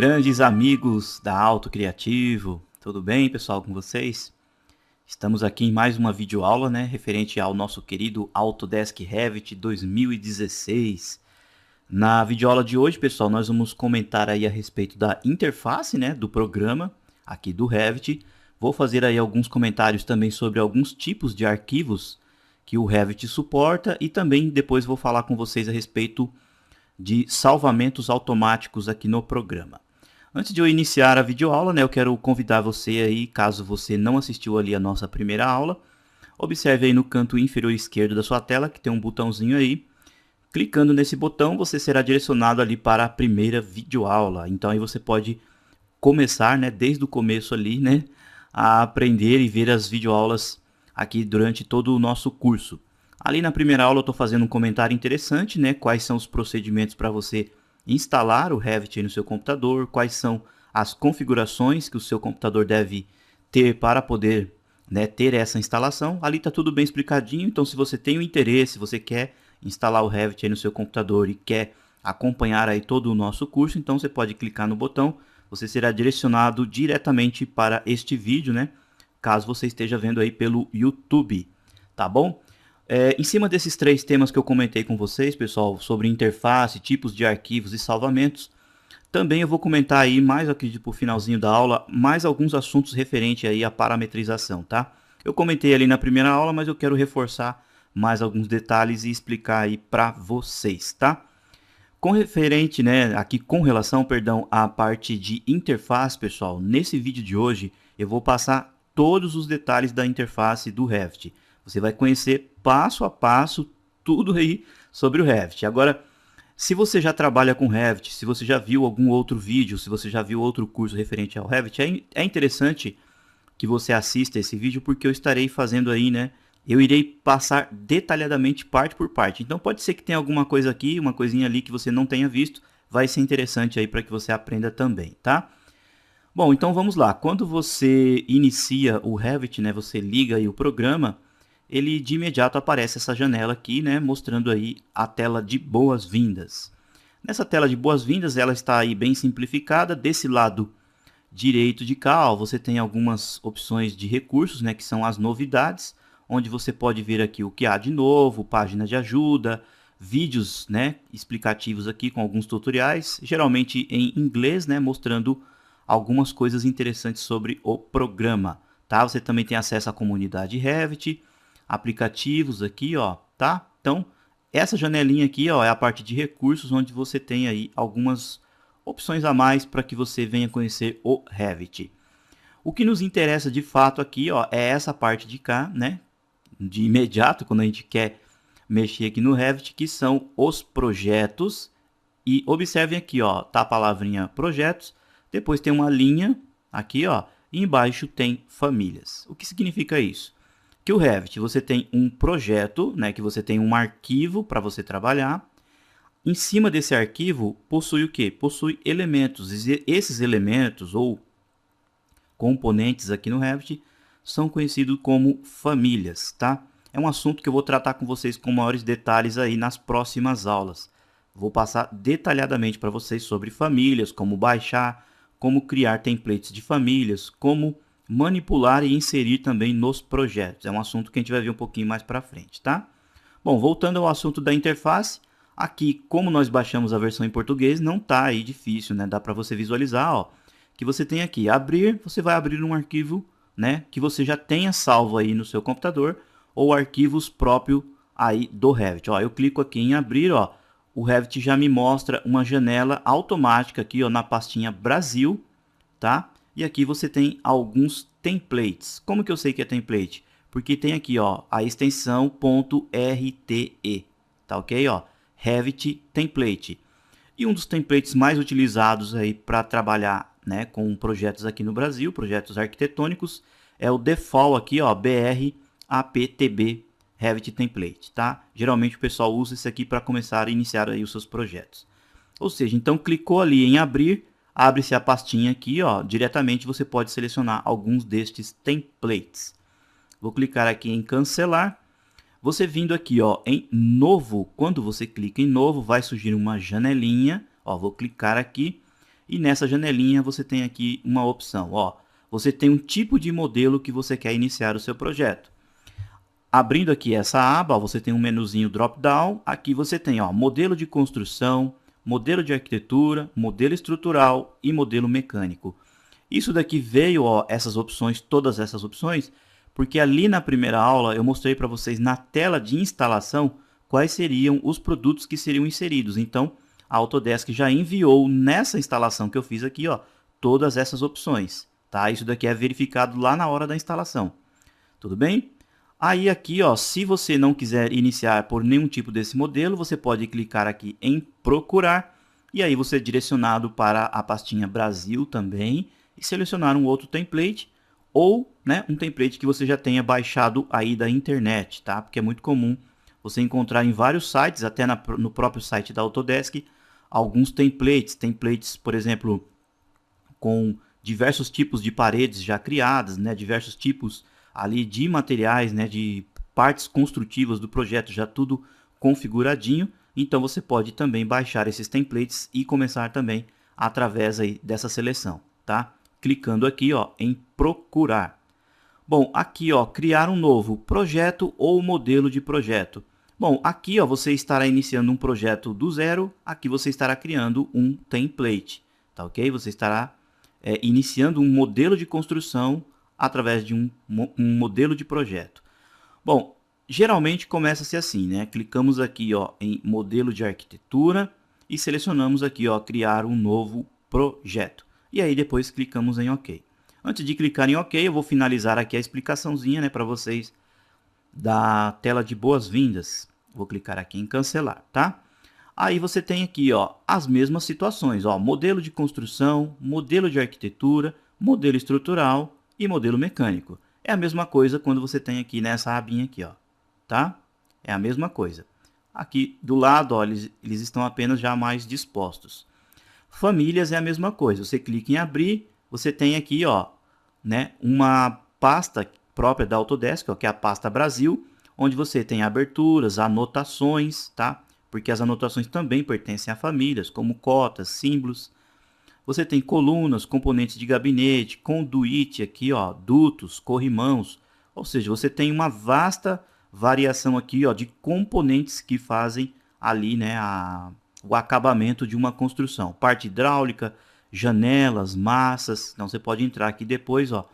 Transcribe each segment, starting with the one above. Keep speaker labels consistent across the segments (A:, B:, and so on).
A: Grandes amigos da Auto Criativo, tudo bem, pessoal, com vocês? Estamos aqui em mais uma videoaula, né, referente ao nosso querido Autodesk Revit 2016. Na videoaula de hoje, pessoal, nós vamos comentar aí a respeito da interface, né, do programa aqui do Revit. Vou fazer aí alguns comentários também sobre alguns tipos de arquivos que o Revit suporta e também depois vou falar com vocês a respeito de salvamentos automáticos aqui no programa. Antes de eu iniciar a videoaula, né, eu quero convidar você aí, caso você não assistiu ali a nossa primeira aula, observe aí no canto inferior esquerdo da sua tela que tem um botãozinho aí. Clicando nesse botão, você será direcionado ali para a primeira videoaula. Então aí você pode começar, né, desde o começo ali, né, a aprender e ver as videoaulas aqui durante todo o nosso curso. Ali na primeira aula eu estou fazendo um comentário interessante, né? Quais são os procedimentos para você instalar o Revit no seu computador, quais são as configurações que o seu computador deve ter para poder, né, ter essa instalação. Ali está tudo bem explicadinho, então se você tem o interesse, se você quer instalar o Revit no seu computador e quer acompanhar aí todo o nosso curso, então você pode clicar no botão, você será direcionado diretamente para este vídeo, né? Caso você esteja vendo aí pelo YouTube, tá bom? Em cima desses três temas que eu comentei com vocês, pessoal, sobre interface, tipos de arquivos e salvamentos, também eu vou comentar aí, mais aqui pro finalzinho da aula, mais alguns assuntos referentes aí à parametrização, tá? Eu comentei ali na primeira aula, mas eu quero reforçar mais alguns detalhes e explicar aí para vocês, tá? Com referente, né, aqui com relação, perdão, à parte de interface, pessoal, nesse vídeo de hoje eu vou passar todos os detalhes da interface do Revit. Você vai conhecer passo a passo tudo aí sobre o Revit. Agora, se você já trabalha com Revit, se você já viu algum outro vídeo, se você já viu outro curso referente ao Revit, é interessante que você assista esse vídeo porque eu estarei fazendo aí, né? Eu irei passar detalhadamente parte por parte. Então pode ser que tenha alguma coisa aqui, uma coisinha ali que você não tenha visto. Vai ser interessante aí para que você aprenda também, tá? Bom, então vamos lá. Quando você inicia o Revit, né? Você liga aí o programa, ele de imediato aparece essa janela aqui, né, mostrando aí a tela de boas-vindas. Nessa tela de boas-vindas, ela está aí bem simplificada. Desse lado direito de cá, ó, você tem algumas opções de recursos, né, que são as novidades, onde você pode ver aqui o que há de novo, página de ajuda, vídeos, né, explicativos aqui com alguns tutoriais, geralmente em inglês, né, mostrando algumas coisas interessantes sobre o programa. Tá? Você também tem acesso à comunidade Revit, aplicativos aqui, ó, tá? Então, essa janelinha aqui, ó, é a parte de recursos, onde você tem aí algumas opções a mais para que você venha conhecer o Revit. O que nos interessa de fato aqui, ó, é essa parte de cá, né? De imediato, quando a gente quer mexer aqui no Revit, que são os projetos. E observem aqui, ó, tá a palavrinha projetos, depois tem uma linha aqui, ó, e embaixo tem famílias. O que significa isso? Que o Revit, você tem um projeto, né, que você tem um arquivo para você trabalhar. Em cima desse arquivo possui o quê? Possui elementos. Esses elementos ou componentes aqui no Revit são conhecidos como famílias, tá? É um assunto que eu vou tratar com vocês com maiores detalhes aí nas próximas aulas. Vou passar detalhadamente para vocês sobre famílias, como baixar, como criar templates de famílias, como manipular e inserir também nos projetos. É um assunto que a gente vai ver um pouquinho mais para frente, tá? Bom, voltando ao assunto da interface, aqui, como nós baixamos a versão em português, não tá aí difícil, né? Dá para você visualizar, ó, que você tem aqui abrir, você vai abrir um arquivo, né, que você já tenha salvo aí no seu computador ou arquivos próprio aí do Revit. Ó, eu clico aqui em abrir, ó, o Revit já me mostra uma janela automática aqui, ó, na pastinha Brasil, tá? E aqui você tem alguns templates. Como que eu sei que é template? Porque tem aqui, ó, a extensão .rte, tá ok? Ó, Revit Template. E um dos templates mais utilizados aí para trabalhar, né, com projetos aqui no Brasil, projetos arquitetônicos, é o default aqui, ó, BR-APTB Revit Template, tá? Geralmente o pessoal usa esse aqui para começar a iniciar aí os seus projetos. Ou seja, então clicou ali em abrir, abre-se a pastinha aqui, ó, diretamente você pode selecionar alguns destes templates. Vou clicar aqui em cancelar. Você vindo aqui, ó, em novo, quando você clica em novo, vai surgir uma janelinha, ó, vou clicar aqui E nessa janelinha você tem aqui uma opção, ó. Você tem um tipo de modelo que você quer iniciar o seu projeto. Abrindo aqui essa aba, ó, você tem um menuzinho drop-down. Aqui você tem, ó, modelo de construção, modelo de arquitetura, modelo estrutural e modelo mecânico. Isso daqui veio, ó, essas opções, todas essas opções, porque ali na primeira aula eu mostrei para vocês na tela de instalação quais seriam os produtos que seriam inseridos. Então, a Autodesk já enviou nessa instalação que eu fiz aqui, ó, todas essas opções, tá? Isso daqui é verificado lá na hora da instalação. Tudo bem? Aí aqui, ó, se você não quiser iniciar por nenhum tipo desse modelo, você pode clicar aqui em procurar e aí você é direcionado para a pastinha Brasil também e selecionar um outro template ou, né, um template que você já tenha baixado aí da internet, tá? Porque é muito comum você encontrar em vários sites, até no próprio site da Autodesk, alguns templates, por exemplo, com diversos tipos de paredes já criadas, né, diversos tipos ali de materiais, né, de partes construtivas do projeto, já tudo configuradinho. Então você pode também baixar esses templates e começar também através aí dessa seleção, tá? Clicando aqui, ó, em procurar. Bom, aqui, ó, criar um novo projeto ou modelo de projeto. Bom, aqui, ó, você estará iniciando um projeto do zero, aqui você estará criando um template, tá ok? Você estará iniciando um modelo de construção através de um modelo de projeto. Bom, geralmente começa-se assim, né? Clicamos aqui, ó, em modelo de arquitetura e selecionamos aqui, ó, criar um novo projeto. E aí depois clicamos em OK. Antes de clicar em OK, eu vou finalizar aqui a explicaçãozinha, né, para vocês da tela de boas-vindas. Vou clicar aqui em cancelar, tá? Aí você tem aqui, ó, as mesmas situações, ó, modelo de construção, modelo de arquitetura, modelo estrutural e modelo mecânico. É a mesma coisa quando você tem aqui nessa abinha aqui, ó, tá? É a mesma coisa. Aqui do lado, ó, eles estão apenas já mais dispostos. Famílias é a mesma coisa. Você clica em abrir, você tem aqui, ó, né, uma pasta própria da Autodesk, ó, que é a pasta Brasil, onde você tem aberturas, anotações, tá? Porque as anotações também pertencem a famílias, como cotas, símbolos. Você tem colunas, componentes de gabinete, conduíte aqui, ó, dutos, corrimãos. Ou seja, você tem uma vasta variação aqui, ó, de componentes que fazem ali, né, o acabamento de uma construção. Parte hidráulica, janelas, massas. Então você pode entrar aqui depois, ó,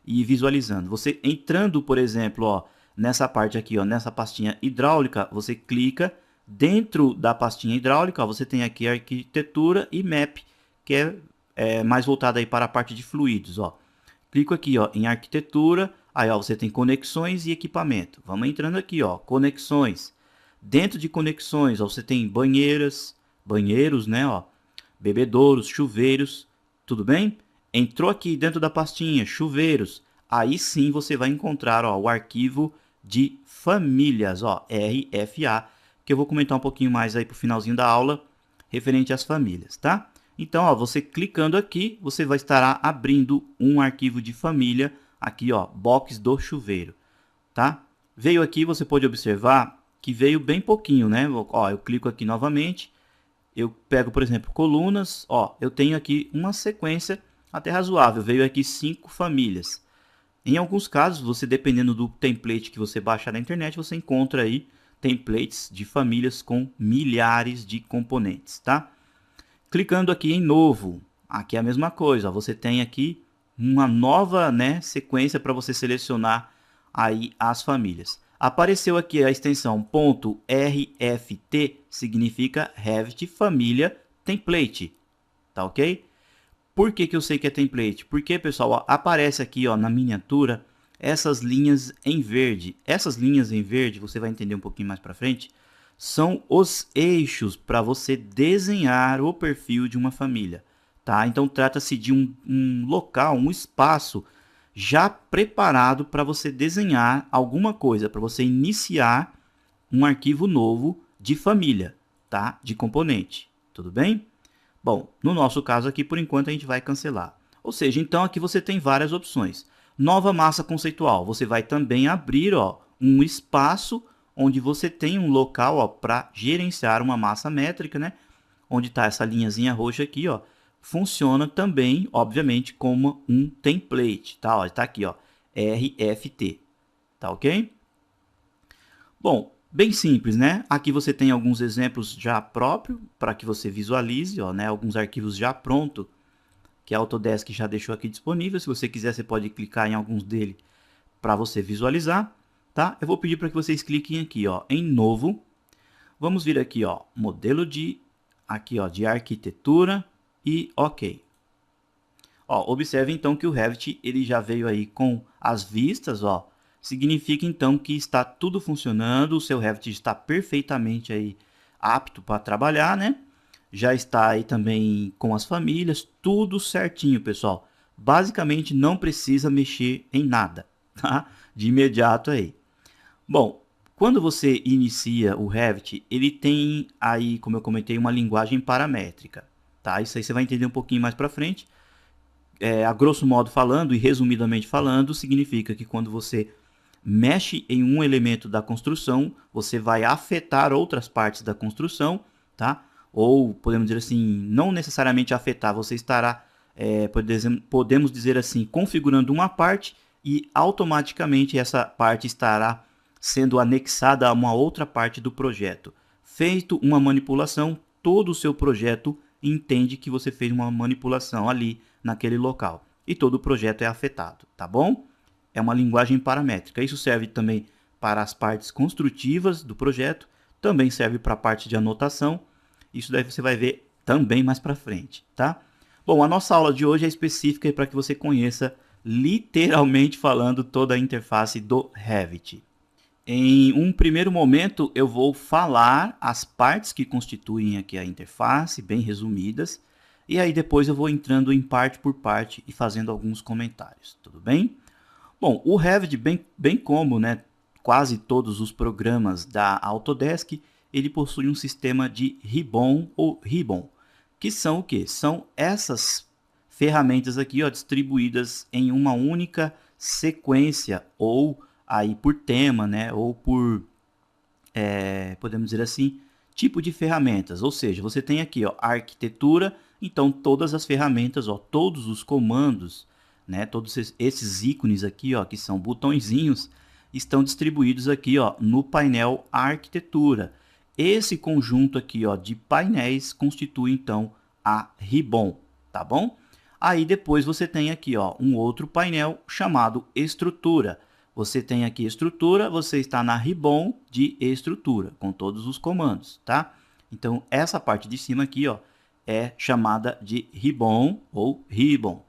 A: e ir visualizando. Você entrando, por exemplo, ó, nessa parte aqui, ó, nessa pastinha hidráulica, você clica dentro da pastinha hidráulica, ó, você tem aqui arquitetura e map, que é mais voltada aí para a parte de fluidos, ó. Clico aqui, ó, em arquitetura, aí, ó, você tem conexões e equipamento. Vamos entrando aqui, ó, conexões. Dentro de conexões, ó, você tem banheiros, né, ó, bebedouros, chuveiros, tudo bem? Entrou aqui dentro da pastinha chuveiros, aí sim você vai encontrar, ó, o arquivo de famílias, ó, RFA, que eu vou comentar um pouquinho mais aí para o finalzinho da aula, referente às famílias, tá? Então, ó, você clicando aqui, você vai estar abrindo um arquivo de família, aqui, ó, box do chuveiro, tá? Veio aqui, você pode observar que veio bem pouquinho, né? Ó, eu clico aqui novamente, eu pego, por exemplo, colunas, ó, eu tenho aqui uma sequência até razoável, veio aqui 5 famílias. Em alguns casos, você dependendo do template que você baixar na internet, você encontra aí templates de famílias com milhares de componentes, tá? Clicando aqui em novo, aqui é a mesma coisa, ó, você tem aqui uma nova, né, sequência para você selecionar aí as famílias. Apareceu aqui a extensão .rft, significa Revit Família Template, tá ok? Por que que eu sei que é template? Porque, pessoal, ó, aparece aqui, ó, na miniatura essas linhas em verde. Essas linhas em verde, você vai entender um pouquinho mais para frente, são os eixos para você desenhar o perfil de uma família, tá? Então trata-se de um local, um espaço já preparado para você desenhar alguma coisa, para você iniciar um arquivo novo de família, tá? De componente, tudo bem? Bom, no nosso caso aqui, por enquanto, a gente vai cancelar. Ou seja, então aqui você tem várias opções. Nova massa conceitual, você vai também abrir, ó, um espaço onde você tem um local para gerenciar uma massa métrica, né? Onde está essa linhazinha roxa aqui, ó. funciona também, obviamente, como um template, tá? Ó, tá aqui, ó, RFT, tá ok? Bom, bem simples, né? Aqui você tem alguns exemplos já próprios para que você visualize, ó, né? Alguns arquivos já prontos que a Autodesk já deixou aqui disponível. Se você quiser, você pode clicar em alguns deles para você visualizar, tá? Eu vou pedir para que vocês cliquem aqui, ó, em novo. Vamos vir aqui, ó, modelo de aqui, ó, de arquitetura e OK. Ó, observe então que o Revit ele já veio aí com as vistas, ó. Significa então que está tudo funcionando, o seu Revit está perfeitamente aí apto para trabalhar, né? Já está aí também com as famílias, tudo certinho, pessoal. Basicamente não precisa mexer em nada, tá? De imediato aí. Bom, quando você inicia o Revit, ele tem aí, como eu comentei, uma linguagem paramétrica, tá? Isso aí você vai entender um pouquinho mais para frente. A grosso modo falando e resumidamente falando, significa que quando você mexe em um elemento da construção, você vai afetar outras partes da construção, tá? Ou podemos dizer assim, não necessariamente afetar, você estará, podemos dizer assim, configurando uma parte e automaticamente essa parte estará sendo anexada a uma outra parte do projeto. Feito uma manipulação, todo o seu projeto entende que você fez uma manipulação ali naquele local e todo o projeto é afetado, tá bom? É uma linguagem paramétrica. Isso serve também para as partes construtivas do projeto, também serve para a parte de anotação. Isso daí você vai ver também mais para frente, tá? Bom, a nossa aula de hoje é específica para que você conheça, literalmente falando, toda a interface do Revit. Em um primeiro momento, eu vou falar as partes que constituem aqui a interface, bem resumidas, e aí depois eu vou entrando em parte por parte e fazendo alguns comentários, tudo bem? Bom, o Revit, bem como, né, quase todos os programas da Autodesk, ele possui um sistema de ribbon ou ribbon, que são o quê? São essas ferramentas aqui, ó, distribuídas em uma única sequência ou aí por tema, né, ou por, podemos dizer assim, tipo de ferramentas. Ou seja, você tem aqui, ó, a arquitetura, então todas as ferramentas, ó, todos os comandos, né, todos esses ícones aqui, ó, que são botõezinhos, estão distribuídos aqui, ó, no painel arquitetura. Esse conjunto aqui, ó, de painéis constitui então a ribbon, tá bom? Aí depois você tem aqui, ó, um outro painel chamado estrutura. Você tem aqui estrutura, você está na ribbon de estrutura, com todos os comandos, tá? Então, essa parte de cima aqui, ó, é chamada de ribbon ou ribbon.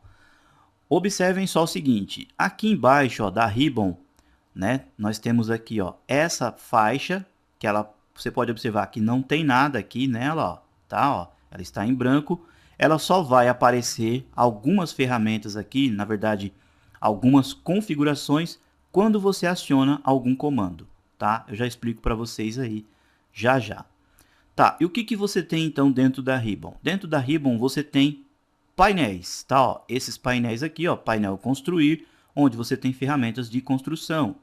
A: Observem só o seguinte, aqui embaixo, ó, da ribbon, né, nós temos aqui, ó, essa faixa, que ela, você pode observar que não tem nada aqui nela, ó, tá? Ó, ela está em branco, ela só vai aparecer algumas ferramentas aqui, na verdade, algumas configurações, quando você aciona algum comando, tá? Eu já explico para vocês aí já já. Tá, e o que você tem então dentro da ribbon? Dentro da ribbon você tem painéis, tá? Ó, esses painéis aqui, ó, painel construir, onde você tem ferramentas de construção.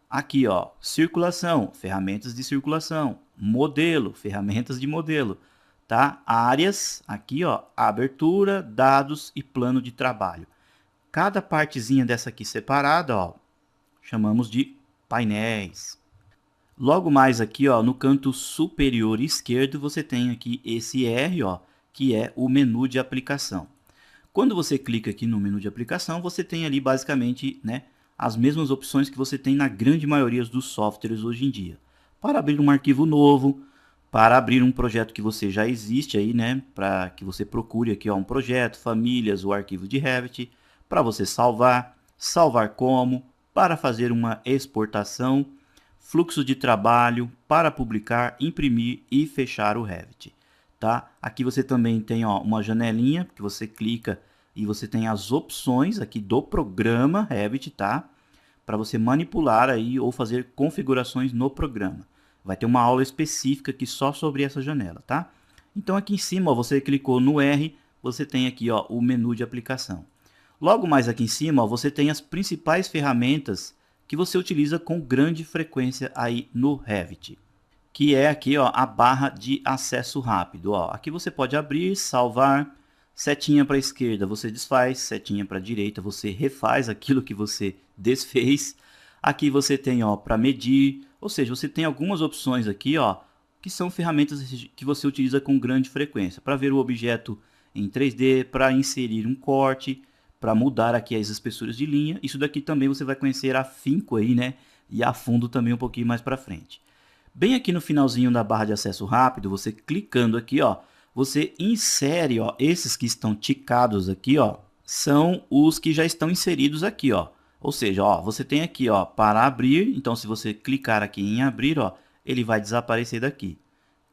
A: Aqui, ó, circulação, ferramentas de circulação, modelo, ferramentas de modelo, tá? Áreas, aqui, ó, abertura, dados e plano de trabalho. Cada partezinha dessa aqui separada, ó, chamamos de painéis. Logo mais aqui, ó, no canto superior esquerdo, você tem aqui esse R, ó, que é o menu de aplicação. Quando você clica aqui no menu de aplicação, você tem ali basicamente, né, as mesmas opções que você tem na grande maioria dos softwares hoje em dia. Para abrir um arquivo novo, para abrir um projeto que você já existe aí, né, para que você procure aqui, ó, um projeto, famílias, o arquivo de Revit, para você salvar, salvar como, para fazer uma exportação, fluxo de trabalho, para publicar, imprimir e fechar o Revit. Tá? Aqui você também tem, ó, uma janelinha que você clica e você tem as opções aqui do programa Revit, tá? Para você manipular aí ou fazer configurações no programa. Vai ter uma aula específica aqui só sobre essa janela, tá? Então aqui em cima, ó, você clicou no R, você tem aqui, ó, o menu de aplicação. Logo mais aqui em cima, ó, você tem as principais ferramentas que você utiliza com grande frequência aí no Revit, que é aqui, ó, a barra de acesso rápido. Ó. Aqui você pode abrir, salvar, Setinha para a esquerda você desfaz, setinha para a direita você refaz aquilo que você desfez. Aqui você tem, ó, para medir, ou seja, você tem algumas opções aqui, ó, que são ferramentas que você utiliza com grande frequência para ver o objeto em 3D, para inserir um corte, para mudar aqui as espessuras de linha. Isso daqui também você vai conhecer afinco aí, né? E a fundo também um pouquinho mais para frente. Bem aqui no finalzinho da barra de acesso rápido, você clicando aqui, ó, você insere, ó, esses que estão ticados aqui, ó, são os que já estão inseridos aqui, ó. Ou seja, ó, você tem aqui, ó, para abrir. Então, se você clicar aqui em abrir, ó, ele vai desaparecer daqui.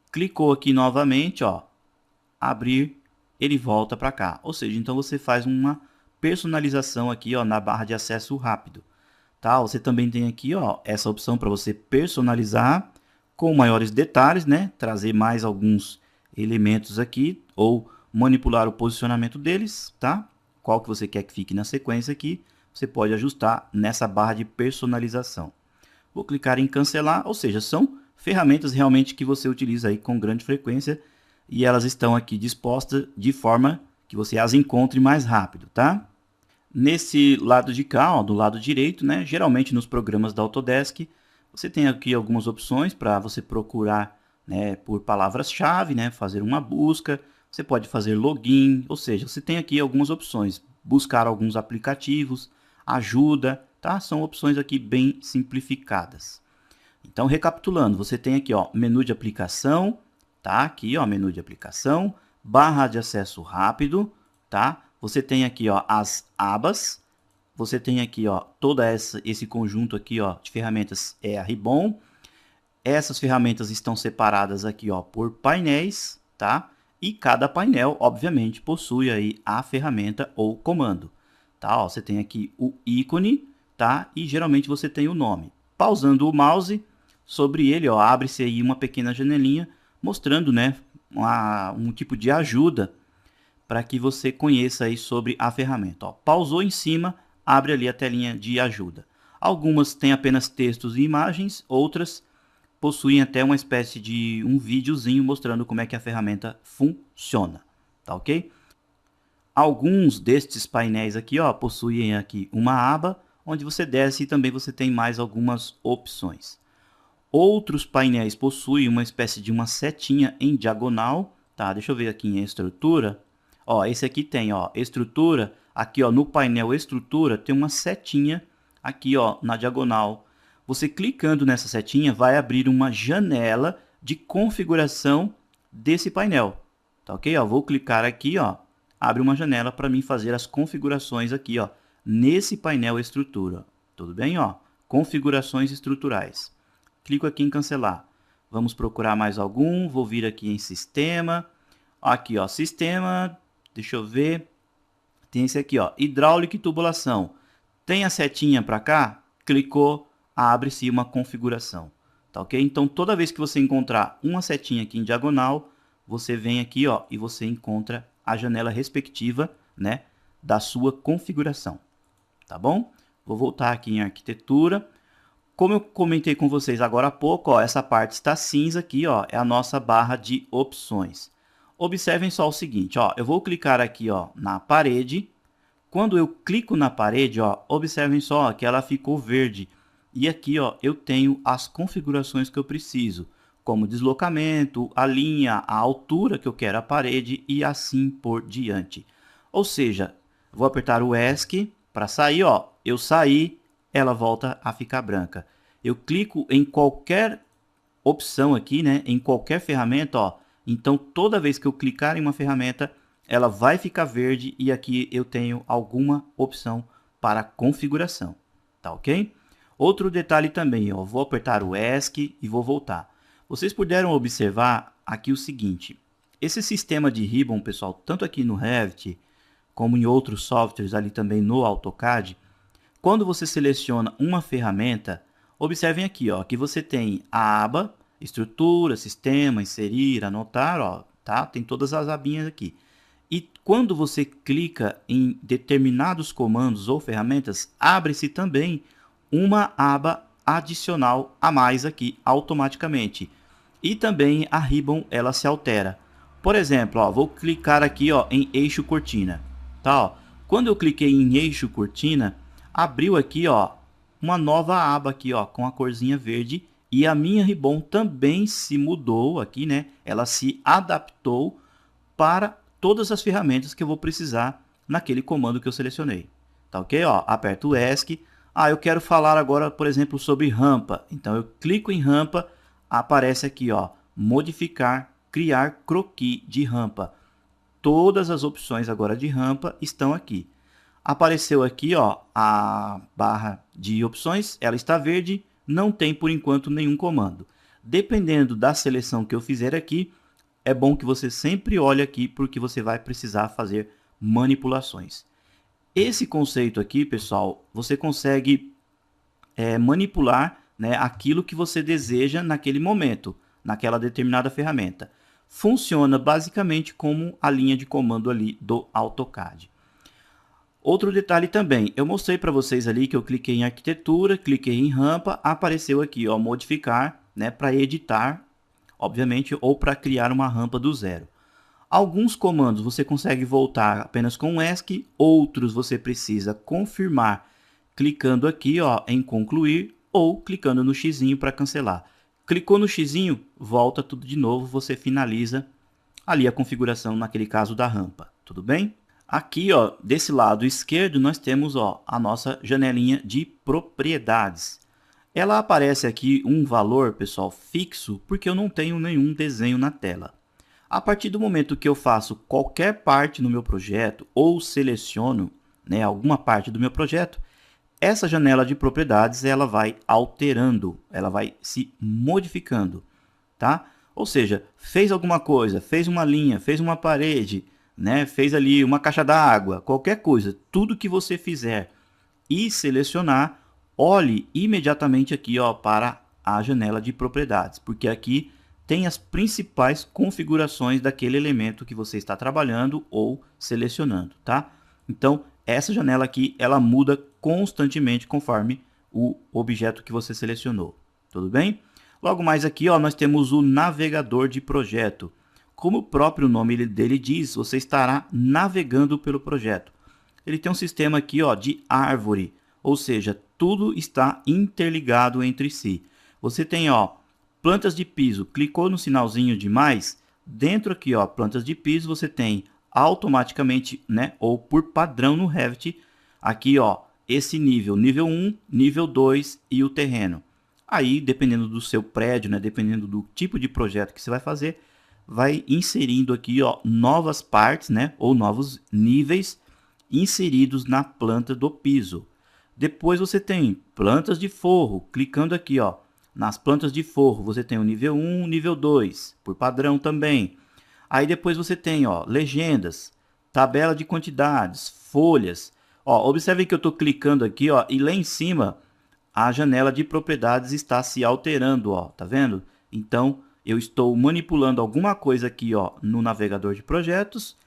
A: Clicou aqui novamente, ó, abrir, ele volta para cá. Ou seja, então você faz uma personalização aqui, ó, na barra de acesso rápido. Tá? Você também tem aqui, ó, essa opção para você personalizar com maiores detalhes, né? Trazer mais alguns elementos aqui ou manipular o posicionamento deles, tá? Qual que você quer que fique na sequência aqui, você pode ajustar nessa barra de personalização. Vou clicar em cancelar, ou seja, são ferramentas realmente que você utiliza aí com grande frequência e elas estão aqui dispostas de forma que você as encontre mais rápido, tá? Nesse lado de cá, ó, do lado direito, né, geralmente nos programas da Autodesk, você tem aqui algumas opções para você procurar, né, por palavras-chave, né, fazer uma busca. Você pode fazer login, ou seja, você tem aqui algumas opções. Buscar alguns aplicativos, ajuda, tá? São opções aqui bem simplificadas. Então, recapitulando, você tem aqui, ó, menu de aplicação, tá? Aqui, ó, menu de aplicação, barra de acesso rápido, tá? Você tem aqui, ó, as abas. Você tem aqui, ó, todo esse conjunto aqui, ó, de ferramentas é a Ribbon. Essas ferramentas estão separadas aqui, ó, por painéis, tá? E cada painel, obviamente, possui aí a ferramenta ou comando, tá? Ó, você tem aqui o ícone, tá? E geralmente você tem o nome. Pausando o mouse sobre ele, ó, abre-se aí uma pequena janelinha mostrando, né, um tipo de ajuda para que você conheça aí sobre a ferramenta. Ó, pausou em cima, abre ali a telinha de ajuda. Algumas têm apenas textos e imagens, outras possuem até uma espécie de um videozinho mostrando como é que a ferramenta funciona, tá ok? Alguns destes painéis aqui, ó, possuem aqui uma aba onde você desce e também você tem mais algumas opções. Outros painéis possuem uma espécie de uma setinha em diagonal, tá? Deixa eu ver aqui em estrutura. Ó, esse aqui tem, ó, estrutura. Aqui, ó, no painel estrutura tem uma setinha aqui, ó, na diagonal. Você clicando nessa setinha vai abrir uma janela de configuração desse painel, tá ok? Ó, vou clicar aqui, ó, abre uma janela para mim fazer as configurações aqui, ó, nesse painel estrutura. Tudo bem, ó? Configurações estruturais. Clico aqui em cancelar. Vamos procurar mais algum. Vou vir aqui em sistema. Aqui, ó, sistema. Deixa eu ver. Tem esse aqui, ó, hidráulica e tubulação. Tem a setinha para cá? Clicou, abre-se uma configuração. Tá ok? Então, toda vez que você encontrar uma setinha aqui em diagonal, você vem aqui, ó, e você encontra a janela respectiva, né, da sua configuração. Tá bom? Vou voltar aqui em arquitetura. Como eu comentei com vocês agora há pouco, ó, essa parte está cinza aqui, ó, é a nossa barra de opções. Observem só o seguinte, ó, eu vou clicar aqui, ó, na parede. Quando eu clico na parede, ó, observem só que ela ficou verde. E aqui, ó, eu tenho as configurações que eu preciso, como deslocamento, a linha, a altura que eu quero a parede e assim por diante. Ou seja, vou apertar o ESC para sair, ó, eu saí, ela volta a ficar branca. Eu clico em qualquer opção aqui, né, em qualquer ferramenta, ó, então toda vez que eu clicar em uma ferramenta, ela vai ficar verde e aqui eu tenho alguma opção para configuração, tá ok? Outro detalhe também, ó, vou apertar o ESC e vou voltar. Vocês puderam observar aqui o seguinte, esse sistema de ribbon, pessoal, tanto aqui no Revit, como em outros softwares ali também no AutoCAD, quando você seleciona uma ferramenta, observem aqui, ó, que você tem a aba, estrutura, sistema, inserir, anotar, ó, tá? Tem todas as abinhas aqui. E quando você clica em determinados comandos ou ferramentas, abre-se também uma aba adicional a mais aqui automaticamente. E também a ribbon ela se altera. Por exemplo, ó, vou clicar aqui, ó, em eixo cortina, tá? Ó. Quando eu cliquei em eixo cortina, abriu aqui, ó, uma nova aba aqui, ó, com a corzinha verde, e a minha ribbon também se mudou aqui, né? Ela se adaptou para todas as ferramentas que eu vou precisar naquele comando que eu selecionei. Tá ok? Ó, aperto o ESC. Ah, eu quero falar agora, por exemplo, sobre rampa. Então eu clico em rampa, aparece aqui, ó, modificar, criar croquis de rampa. Todas as opções agora de rampa estão aqui. Apareceu aqui, ó, a barra de opções, ela está verde, não tem por enquanto nenhum comando. Dependendo da seleção que eu fizer aqui, é bom que você sempre olhe aqui porque você vai precisar fazer manipulações. Esse conceito aqui, pessoal, você consegue manipular, né, aquilo que você deseja naquele momento, naquela determinada ferramenta. Funciona basicamente como a linha de comando ali do AutoCAD. Outro detalhe também, eu mostrei para vocês ali que eu cliquei em arquitetura, cliquei em rampa, apareceu aqui, ó, modificar, né, para editar, obviamente, ou para criar uma rampa do zero. Alguns comandos você consegue voltar apenas com o ESC, outros você precisa confirmar clicando aqui, ó, em concluir ou clicando no xizinho para cancelar. Clicou no xizinho, volta tudo de novo, você finaliza ali a configuração, naquele caso da rampa, tudo bem? Aqui, ó, desse lado esquerdo, nós temos, ó, a nossa janelinha de propriedades. Ela aparece aqui um valor, pessoal, fixo, porque eu não tenho nenhum desenho na tela. A partir do momento que eu faço qualquer parte no meu projeto ou seleciono, né, alguma parte do meu projeto, essa janela de propriedades ela vai alterando, ela vai se modificando, tá? Ou seja, fez alguma coisa, fez uma linha, fez uma parede, né, fez ali uma caixa d'água, qualquer coisa, tudo que você fizer e selecionar, olhe imediatamente aqui, ó, para a janela de propriedades, porque aqui tem as principais configurações daquele elemento que você está trabalhando ou selecionando, tá? Então, essa janela aqui, ela muda constantemente conforme o objeto que você selecionou, tudo bem? Logo mais aqui, ó, nós temos o navegador de projeto. Como o próprio nome dele diz, você estará navegando pelo projeto. Ele tem um sistema aqui, ó, de árvore, ou seja, tudo está interligado entre si. Você tem, ó, plantas de piso, clicou no sinalzinho de mais, dentro aqui, ó, plantas de piso, você tem automaticamente, né, ou por padrão no Revit, aqui, ó, esse nível 1, nível 2 e o terreno. Aí, dependendo do seu prédio, né, dependendo do tipo de projeto que você vai fazer, vai inserindo aqui, ó, novas partes, né, ou novos níveis inseridos na planta do piso. Depois você tem plantas de forro, clicando aqui, ó, nas plantas de forro, você tem o nível 1, nível 2, por padrão também. Aí depois você tem, ó, legendas, tabela de quantidades, folhas. Ó, observem que eu estou clicando aqui, ó, e lá em cima a janela de propriedades está se alterando, ó, tá vendo? Então eu estou manipulando alguma coisa aqui, ó, no navegador de projetos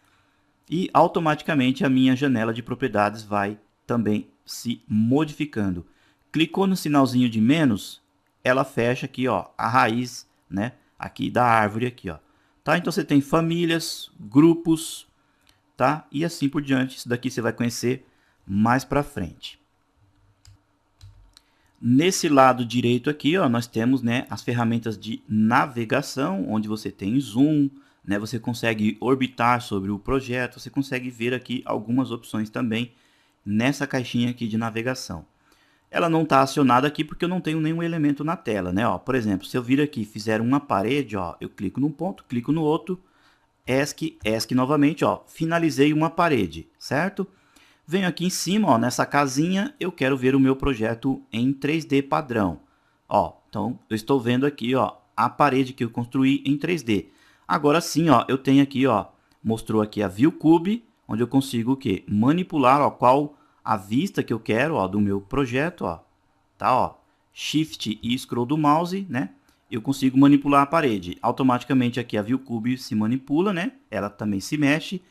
A: e automaticamente a minha janela de propriedades vai também se modificando. Clicou no sinalzinho de menos, ela fecha aqui, ó, a raiz, né, aqui da árvore aqui, ó. Tá? Então você tem famílias, grupos, tá? E assim por diante. Isso daqui você vai conhecer mais para frente. Nesse lado direito aqui, ó, nós temos, né, as ferramentas de navegação, onde você tem zoom, né, você consegue orbitar sobre o projeto, você consegue ver aqui algumas opções também nessa caixinha aqui de navegação. Ela não está acionada aqui porque eu não tenho nenhum elemento na tela, né? Ó, por exemplo, se eu vir aqui e fizer uma parede, ó, eu clico num ponto, clico no outro, ESC novamente, ó, finalizei uma parede, certo? Venho aqui em cima, ó, nessa casinha, eu quero ver o meu projeto em 3D padrão. Ó, então, eu estou vendo aqui, ó, a parede que eu construí em 3D. Agora sim, ó, eu tenho aqui, ó, mostrou aqui a View Cube, onde eu consigo o quê? Manipular, ó, qual a vista que eu quero, ó, do meu projeto, ó, tá, ó, Shift e Scroll do mouse, né? Eu consigo manipular a parede. Automaticamente aqui a View Cube se manipula, né? Ela também se mexe.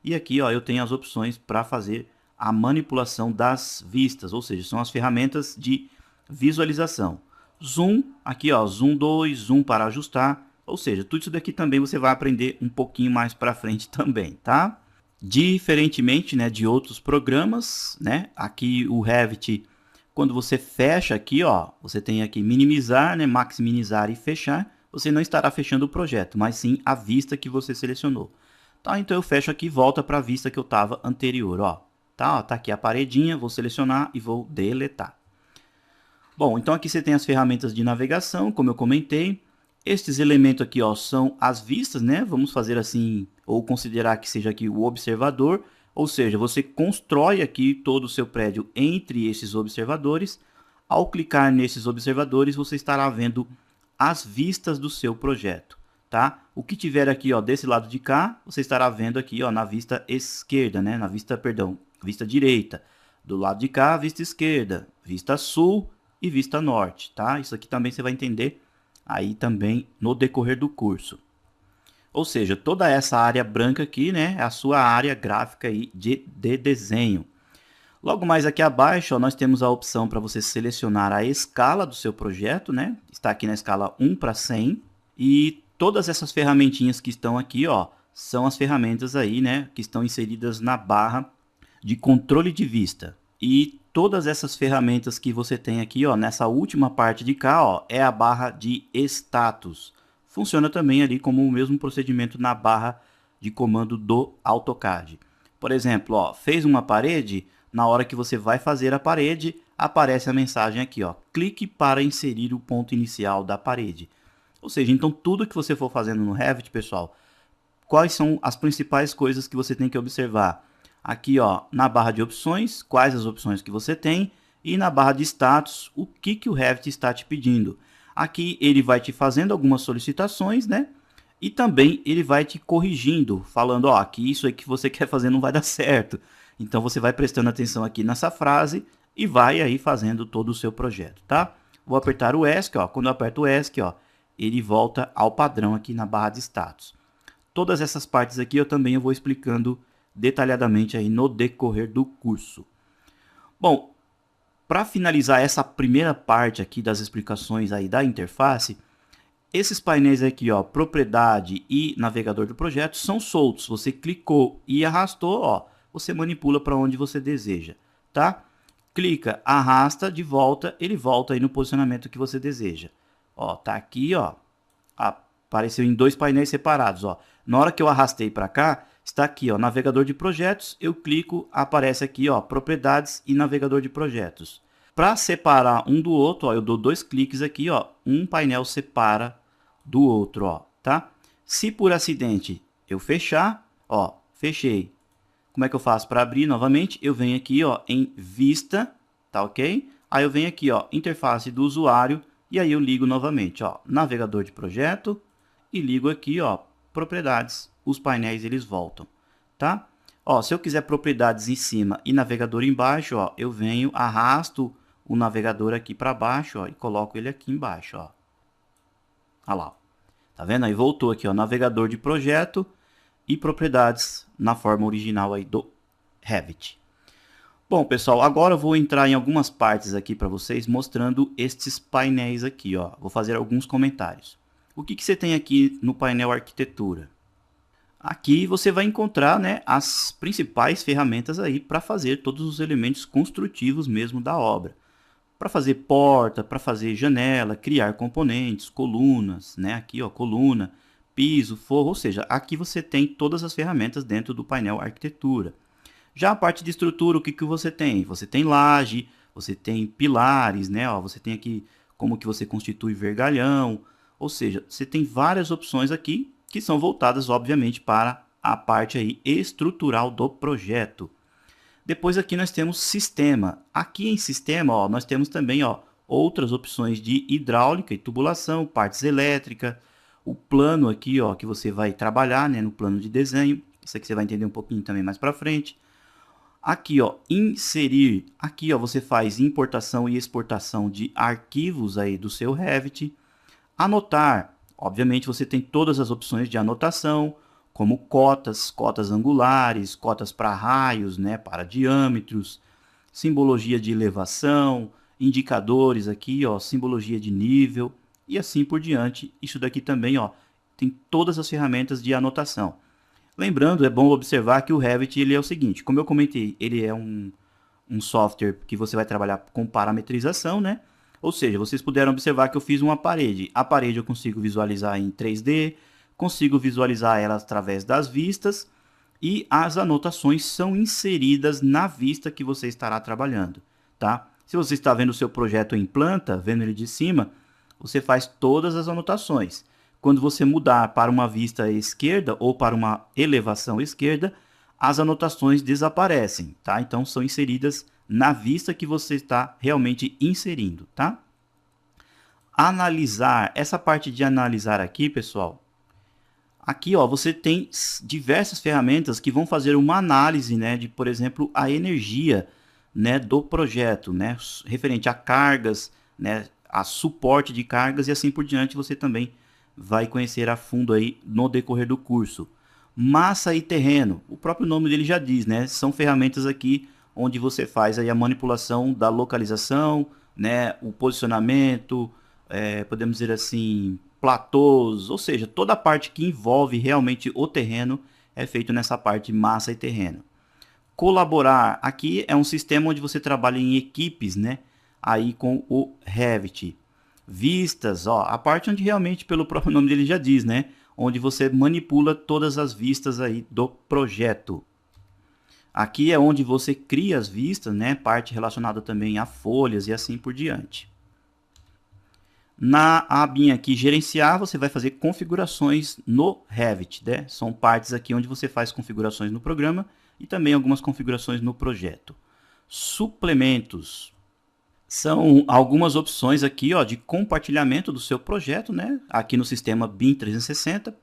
A: E aqui, ó, eu tenho as opções para fazer a manipulação das vistas, ou seja, são as ferramentas de visualização. Zoom, aqui, ó, Zoom 2, Zoom para ajustar, Ou seja, tudo isso daqui também você vai aprender um pouquinho mais para frente também, tá? Diferentemente, né, de outros programas, né? Aqui o Revit, quando você fecha aqui, ó, você tem aqui minimizar, né, maximizar e fechar. Você não estará fechando o projeto, mas sim a vista que você selecionou. Tá, então eu fecho aqui e volta para a vista que eu estava anterior, ó. Tá, ó, tá aqui a paredinha, vou selecionar e vou deletar. Bom, então aqui você tem as ferramentas de navegação, como eu comentei. Estes elementos aqui, ó, são as vistas, né? Vamos fazer assim, ou considerar que seja aqui o observador, ou seja, você constrói aqui todo o seu prédio entre esses observadores. Ao clicar nesses observadores, você estará vendo as vistas do seu projeto, tá? O que tiver aqui, ó, desse lado de cá, você estará vendo aqui, ó, na vista esquerda, né? Na vista, perdão, vista direita. Do lado de cá, vista esquerda, vista sul e vista norte, tá? Isso aqui também você vai entender aí também no decorrer do curso. Ou seja, toda essa área branca aqui, né, é a sua área gráfica aí de desenho. Logo mais aqui abaixo, ó, nós temos a opção para você selecionar a escala do seu projeto, né? Está aqui na escala 1 para 100. E todas essas ferramentinhas que estão aqui, ó, são as ferramentas aí, né, que estão inseridas na barra de controle de vista. E todas essas ferramentas que você tem aqui, ó, nessa última parte de cá, ó, é a barra de status. Funciona também ali como o mesmo procedimento na barra de comando do AutoCAD. Por exemplo, ó, fez uma parede, na hora que você vai fazer a parede, aparece a mensagem aqui, ó, clique para inserir o ponto inicial da parede. Ou seja, então tudo que você for fazendo no Revit, pessoal, quais são as principais coisas que você tem que observar? Aqui, ó, na barra de opções, quais as opções que você tem, e na barra de status, o que o Revit está te pedindo. Aqui ele vai te fazendo algumas solicitações, né? E também ele vai te corrigindo, falando, ó, que isso aí que você quer fazer não vai dar certo. Então você vai prestando atenção aqui nessa frase e vai aí fazendo todo o seu projeto, tá? Vou apertar o ESC, ó. Quando eu aperto o ESC, ó, ele volta ao padrão aqui na barra de status. Todas essas partes aqui eu também vou explicando detalhadamente aí no decorrer do curso. Bom, para finalizar essa primeira parte aqui das explicações aí da interface, esses painéis aqui, ó, propriedade e navegador do projeto, são soltos. Você clicou e arrastou, ó, você manipula para onde você deseja, tá? Clica, arrasta de volta, ele volta aí no posicionamento que você deseja. Ó, tá aqui, ó, apareceu em dois painéis separados, ó. Na hora que eu arrastei para cá, está aqui, ó, navegador de projetos, eu clico, aparece aqui, ó, propriedades e navegador de projetos. Para separar um do outro, ó, eu dou dois cliques aqui, ó, um painel separa do outro, ó, tá? Se por acidente eu fechar, ó, fechei. Como é que eu faço para abrir novamente? Eu venho aqui, ó, em vista, tá ok? Aí eu venho aqui, ó, interface do usuário e aí eu ligo novamente, ó, navegador de projeto e ligo aqui, ó, propriedades. Os painéis eles voltam, tá? Ó, se eu quiser propriedades em cima e navegador embaixo, ó, eu venho, arrasto o navegador aqui para baixo, ó, e coloco ele aqui embaixo, ó. Olha lá, tá vendo? Aí voltou aqui, ó, navegador de projeto e propriedades na forma original aí do Revit. Bom, pessoal, agora eu vou entrar em algumas partes aqui para vocês mostrando estes painéis aqui, ó. Vou fazer alguns comentários. O que você tem aqui no painel arquitetura? Aqui você vai encontrar, né, as principais ferramentas aí para fazer todos os elementos construtivos mesmo da obra. Para fazer porta, para fazer janela, criar componentes, colunas, né, aqui ó, coluna, piso, forro, ou seja, aqui você tem todas as ferramentas dentro do painel arquitetura. Já a parte de estrutura, o que você tem? Você tem laje, você tem pilares, né, ó, você tem aqui como que você constitui vergalhão, ou seja, você tem várias opções aqui que são voltadas, obviamente, para a parte aí estrutural do projeto. Depois aqui nós temos sistema. Aqui em sistema, ó, nós temos também, ó, outras opções de hidráulica e tubulação, partes elétricas, o plano aqui, ó, que você vai trabalhar, né, no plano de desenho. Isso aqui você vai entender um pouquinho também mais para frente. Aqui, ó, inserir. Aqui, ó, você faz importação e exportação de arquivos aí do seu Revit. Anotar. Obviamente você tem todas as opções de anotação, como cotas, cotas angulares, cotas para raios, né, para diâmetros, simbologia de elevação, indicadores aqui, ó, simbologia de nível e assim por diante. Isso daqui também, ó, tem todas as ferramentas de anotação. Lembrando, é bom observar que o Revit ele é o seguinte, como eu comentei, ele é um software que você vai trabalhar com parametrização, né? Ou seja, vocês puderam observar que eu fiz uma parede. A parede eu consigo visualizar em 3D, consigo visualizar ela através das vistas e as anotações são inseridas na vista que você estará trabalhando, tá? Se você está vendo o seu projeto em planta, vendo ele de cima, você faz todas as anotações. Quando você mudar para uma vista esquerda ou para uma elevação esquerda, as anotações desaparecem, tá? Então são inseridas na vista que você está realmente inserindo, tá? Analisar, essa parte de analisar aqui, pessoal, aqui ó, você tem diversas ferramentas que vão fazer uma análise, né, de, por exemplo, a energia, né, do projeto, né, referente a cargas, né, a suporte de cargas e assim por diante, você também vai conhecer a fundo aí no decorrer do curso. Massa e terreno, o próprio nome dele já diz, né, são ferramentas aqui onde você faz aí a manipulação da localização, né, o posicionamento, podemos dizer assim, platôs, ou seja, toda a parte que envolve realmente o terreno é feito nessa parte massa e terreno. Colaborar, aqui é um sistema onde você trabalha em equipes, né, aí com o Revit. Vistas, ó, a parte onde realmente, pelo próprio nome dele já diz, né, onde você manipula todas as vistas aí do projeto. Aqui é onde você cria as vistas, né, parte relacionada também a folhas e assim por diante. Na abinha aqui gerenciar, você vai fazer configurações no Revit, né? São partes aqui onde você faz configurações no programa e também algumas configurações no projeto. Suplementos. São algumas opções aqui ó, de compartilhamento do seu projeto, né? Aqui no sistema BIM 360.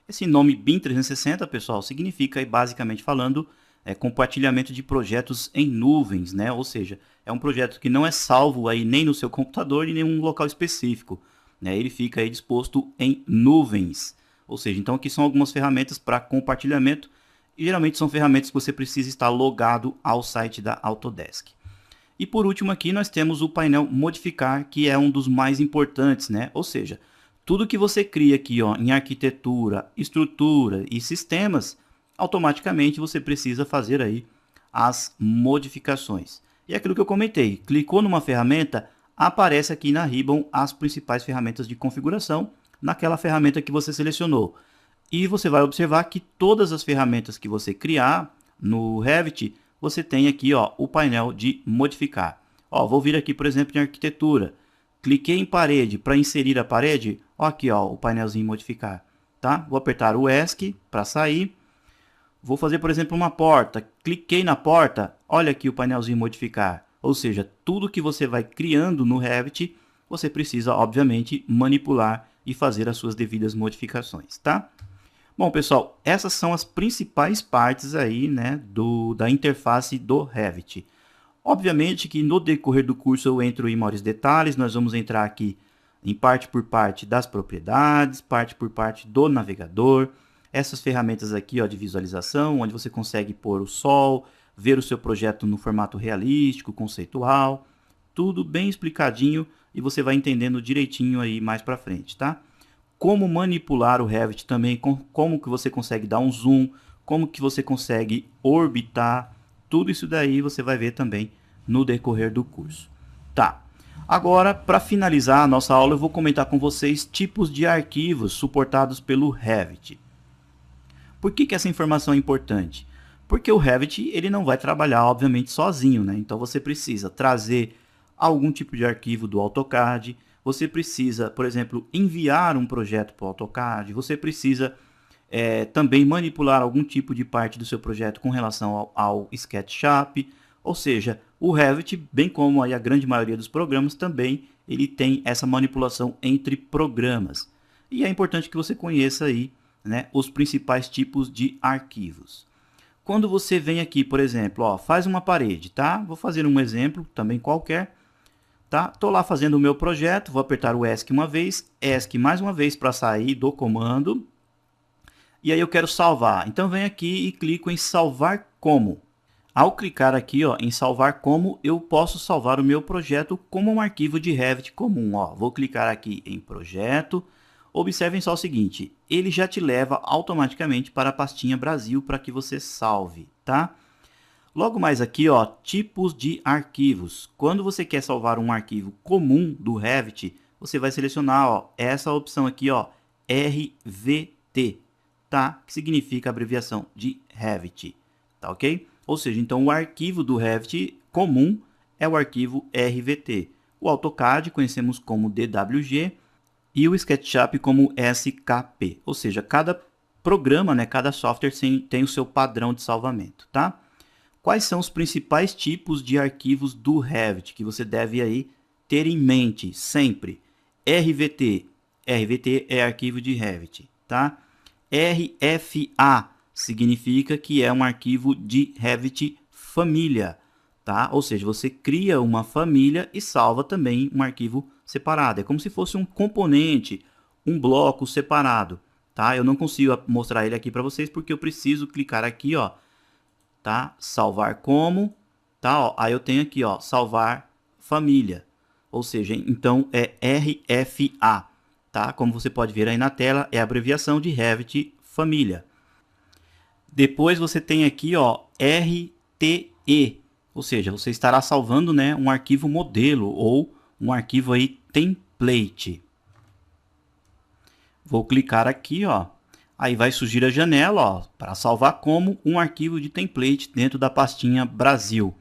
A: Esse nome BIM 360, pessoal, significa, basicamente falando, compartilhamento de projetos em nuvens, né? Ou seja, é um projeto que não é salvo aí nem no seu computador, nem em nenhum local específico, né? Ele fica aí disposto em nuvens. Ou seja, então aqui são algumas ferramentas para compartilhamento e geralmente são ferramentas que você precisa estar logado ao site da Autodesk. E por último aqui nós temos o painel modificar, que é um dos mais importantes, né? Ou seja, tudo que você cria aqui ó, em arquitetura, estrutura e sistemas, automaticamente você precisa fazer aí as modificações. E aquilo que eu comentei, clicou numa ferramenta, aparece aqui na Ribbon as principais ferramentas de configuração naquela ferramenta que você selecionou. E você vai observar que todas as ferramentas que você criar no Revit, você tem aqui ó, o painel de modificar. Ó, vou vir aqui, por exemplo, em arquitetura. Cliquei em parede para inserir a parede. Ó, aqui ó, o painelzinho modificar. Tá? Vou apertar o ESC para sair. Vou fazer, por exemplo, uma porta. Cliquei na porta. Olha aqui o painelzinho modificar. Ou seja, tudo que você vai criando no Revit, você precisa, obviamente, manipular e fazer as suas devidas modificações. Tá? Bom, pessoal, essas são as principais partes aí, né, da interface do Revit. Obviamente que no decorrer do curso eu entro em maiores detalhes, nós vamos entrar aqui em parte por parte das propriedades, parte por parte do navegador, essas ferramentas aqui ó, de visualização, onde você consegue pôr o sol, ver o seu projeto no formato realístico, conceitual, tudo bem explicadinho e você vai entendendo direitinho aí mais para frente, tá? Como manipular o Revit também, como que você consegue dar um zoom, como que você consegue orbitar, tudo isso daí você vai ver também no decorrer do curso. Tá, agora para finalizar a nossa aula eu vou comentar com vocês tipos de arquivos suportados pelo Revit. Por que essa informação é importante? Porque o Revit ele não vai trabalhar obviamente sozinho, né? Então você precisa trazer algum tipo de arquivo do AutoCAD, você precisa, por exemplo, enviar um projeto para o AutoCAD, você precisa também manipular algum tipo de parte do seu projeto com relação ao SketchUp, ou seja, o Revit, bem como aí a grande maioria dos programas, também ele tem essa manipulação entre programas. E é importante que você conheça aí, né, os principais tipos de arquivos. Quando você vem aqui, por exemplo, ó, faz uma parede, tá? Vou fazer um exemplo também qualquer. Tá? Tô lá fazendo o meu projeto, vou apertar o ESC uma vez, ESC mais uma vez para sair do comando. E aí eu quero salvar. Então venho aqui e clico em salvar como. Ao clicar aqui ó, em salvar como, eu posso salvar o meu projeto como um arquivo de Revit comum. Ó. Vou clicar aqui em projeto, observem só o seguinte, ele já te leva automaticamente para a pastinha Brasil para que você salve, tá? Logo mais aqui, ó, tipos de arquivos. Quando você quer salvar um arquivo comum do Revit, você vai selecionar, ó, essa opção aqui, ó, RVT, tá? Que significa abreviação de Revit, tá ok? Ou seja, então o arquivo do Revit comum é o arquivo RVT. O AutoCAD conhecemos como DWG e o SketchUp como SKP. Ou seja, cada programa, né, cada software tem o seu padrão de salvamento, tá? Quais são os principais tipos de arquivos do Revit que você deve aí ter em mente sempre? RVT. RVT é arquivo de Revit, tá? RFA significa que é um arquivo de Revit família, tá? Ou seja, você cria uma família e salva também um arquivo separado. É como se fosse um componente, um bloco separado, tá? Eu não consigo mostrar ele aqui para vocês porque eu preciso clicar aqui, ó, tá? Salvar como, tá? Ó, aí eu tenho aqui, ó, salvar família. Ou seja, então é RFA, tá? Como você pode ver aí na tela, é a abreviação de Revit família. Depois você tem aqui, ó, RTE, ou seja, você estará salvando, né, um arquivo modelo ou um arquivo aí template. Vou clicar aqui, ó. Aí vai surgir a janela, ó, para salvar como um arquivo de template dentro da pastinha Brasil.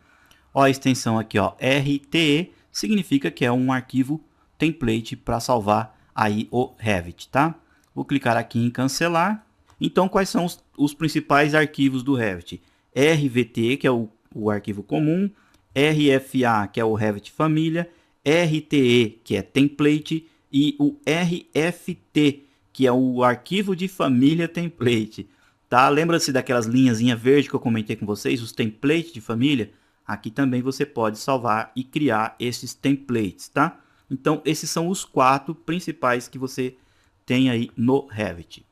A: Ó, a extensão aqui, ó, RTE, significa que é um arquivo template para salvar aí o Revit, tá? Vou clicar aqui em cancelar. Então, quais são os principais arquivos do Revit? RVT, que é o arquivo comum, RFA, que é o Revit família, RTE, que é template, e o RFT, que é o arquivo de família template, tá? Lembra-se daquelas linhazinhas verdes que eu comentei com vocês, os templates de família? Aqui também você pode salvar e criar esses templates, tá? Então, esses são os 4 principais que você tem aí no Revit.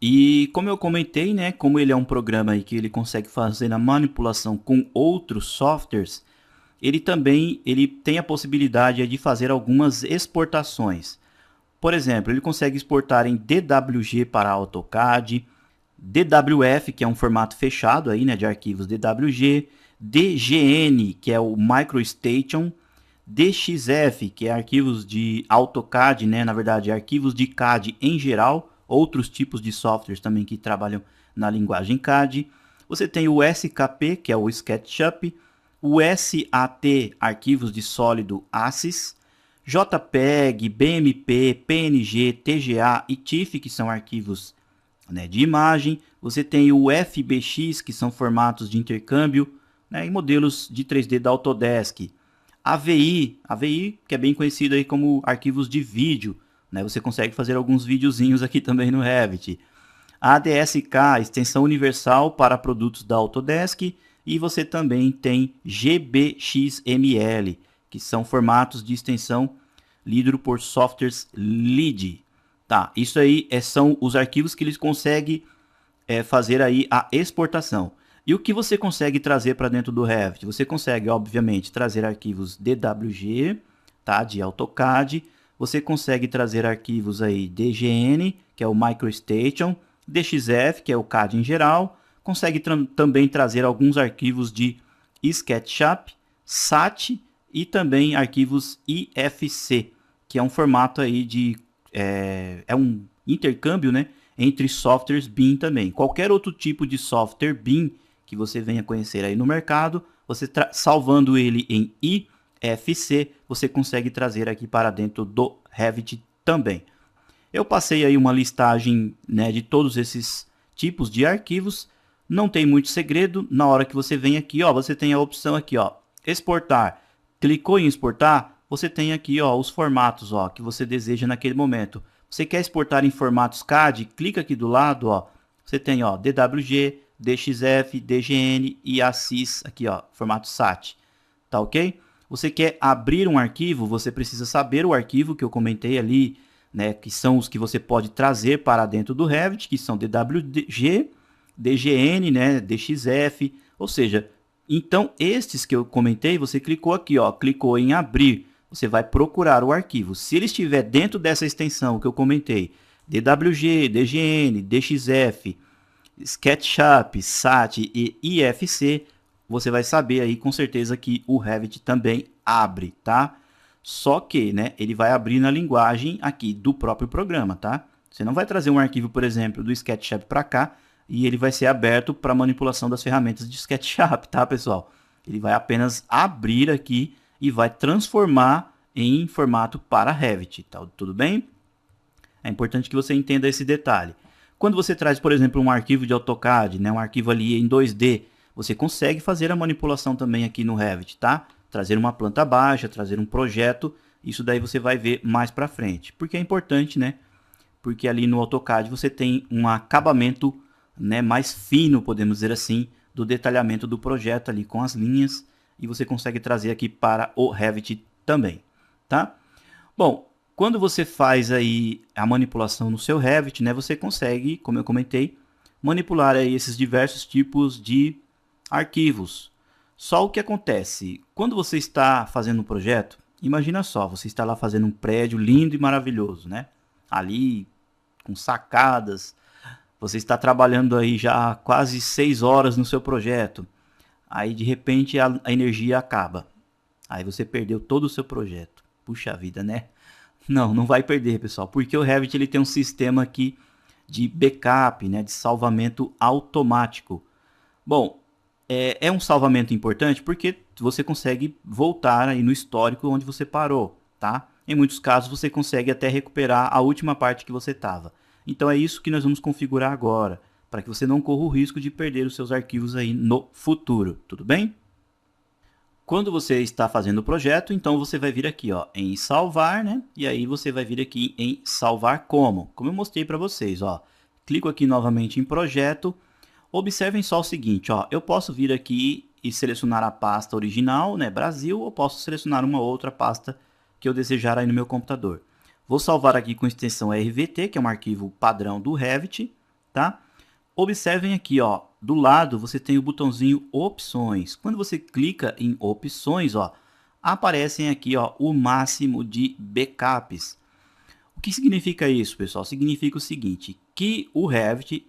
A: E como eu comentei, né, como ele é um programa aí que ele consegue fazer a manipulação com outros softwares, ele tem a possibilidade de fazer algumas exportações. Por exemplo, ele consegue exportar em DWG para AutoCAD, DWF, que é um formato fechado aí, né, de arquivos DWG, DGN, que é o MicroStation, DXF, que é arquivos de AutoCAD, né, na verdade, arquivos de CAD em geral, outros tipos de softwares também que trabalham na linguagem CAD. Você tem o SKP, que é o SketchUp, o SAT, arquivos de sólido ACIS, JPEG, BMP, PNG, TGA e TIFF, que são arquivos, né, de imagem. Você tem o FBX, que são formatos de intercâmbio, né, e modelos de 3D da Autodesk. AVI, que é bem conhecido aí como arquivos de vídeo, né, você consegue fazer alguns videozinhos aqui também no Revit. ADSK, extensão universal para produtos da Autodesk. E você também tem GBXML, que são formatos de extensão lido por softwares LEED. Tá, isso aí são os arquivos que eles conseguem fazer aí a exportação. E o que você consegue trazer para dentro do Revit? Você consegue, obviamente, trazer arquivos DWG, tá, de AutoCAD. Você consegue trazer arquivos aí DGN, que é o MicroStation, DXF, que é o CAD em geral. Consegue também trazer alguns arquivos de SketchUp, SAT e também arquivos IFC, que é um formato aí de é um intercâmbio, né, entre softwares BIM também. Qualquer outro tipo de software BIM que você venha conhecer aí no mercado, você salvando ele em IFC, você consegue trazer aqui para dentro do Revit também. Eu passei aí uma listagem, né, de todos esses tipos de arquivos. Não tem muito segredo. Na hora que você vem aqui, ó, você tem a opção aqui, ó, exportar. Clicou em exportar, você tem aqui, ó, os formatos, ó, que você deseja naquele momento. Você quer exportar em formatos CAD? Clica aqui do lado, ó. Você tem, ó, DWG, DXF, DGN e ACIS aqui, ó, formato SAT. Tá ok? Você quer abrir um arquivo, você precisa saber o arquivo que eu comentei ali, né, que são os que você pode trazer para dentro do Revit, que são DWG, DGN, né, DXF, ou seja, então estes que eu comentei, você clicou aqui, ó, clicou em abrir, você vai procurar o arquivo. Se ele estiver dentro dessa extensão que eu comentei, DWG, DGN, DXF, SketchUp, SAT e IFC, você vai saber aí com certeza que o Revit também abre, tá? Só que, né, ele vai abrir na linguagem aqui do próprio programa, tá? Você não vai trazer um arquivo, por exemplo, do SketchUp para cá e ele vai ser aberto para manipulação das ferramentas de SketchUp, tá, pessoal? Ele vai apenas abrir aqui e vai transformar em formato para Revit, tá? Tudo bem? É importante que você entenda esse detalhe. Quando você traz, por exemplo, um arquivo de AutoCAD, né, um arquivo ali em 2D, você consegue fazer a manipulação também aqui no Revit, tá? Trazer uma planta baixa, trazer um projeto, isso daí você vai ver mais para frente. Porque é importante, né? Porque ali no AutoCAD você tem um acabamento, né, mais fino, podemos dizer assim, do detalhamento do projeto ali com as linhas, e você consegue trazer aqui para o Revit também, tá? Bom, quando você faz aí a manipulação no seu Revit, né, você consegue, como eu comentei, manipular aí esses diversos tipos de arquivos. Só o que acontece, quando você está fazendo um projeto, imagina só, você está lá fazendo um prédio lindo e maravilhoso, né? Ali, com sacadas, você está trabalhando aí já quase 6 horas no seu projeto. Aí, de repente, a energia acaba. Aí você perdeu todo o seu projeto. Puxa vida, né? Não, não vai perder, pessoal, porque o Revit ele tem um sistema aqui de backup, né, de salvamento automático. Bom, é um salvamento importante porque você consegue voltar aí no histórico onde você parou, tá? Em muitos casos você consegue até recuperar a última parte que você estava. Então é isso que nós vamos configurar agora, para que você não corra o risco de perder os seus arquivos aí no futuro, tudo bem? Quando você está fazendo o projeto, então você vai vir aqui, ó, em salvar, né? E aí você vai vir aqui em salvar como eu mostrei para vocês, ó. Clico aqui novamente em projeto. Observem só o seguinte, ó, eu posso vir aqui e selecionar a pasta original, né, Brasil, ou posso selecionar uma outra pasta que eu desejar aí no meu computador. Vou salvar aqui com extensão RVT, que é um arquivo padrão do Revit, tá? Observem aqui, ó, do lado você tem o botãozinho opções. Quando você clica em opções, ó, aparecem aqui, ó, o máximo de backups. O que significa isso, pessoal? Significa o seguinte, que o Revit,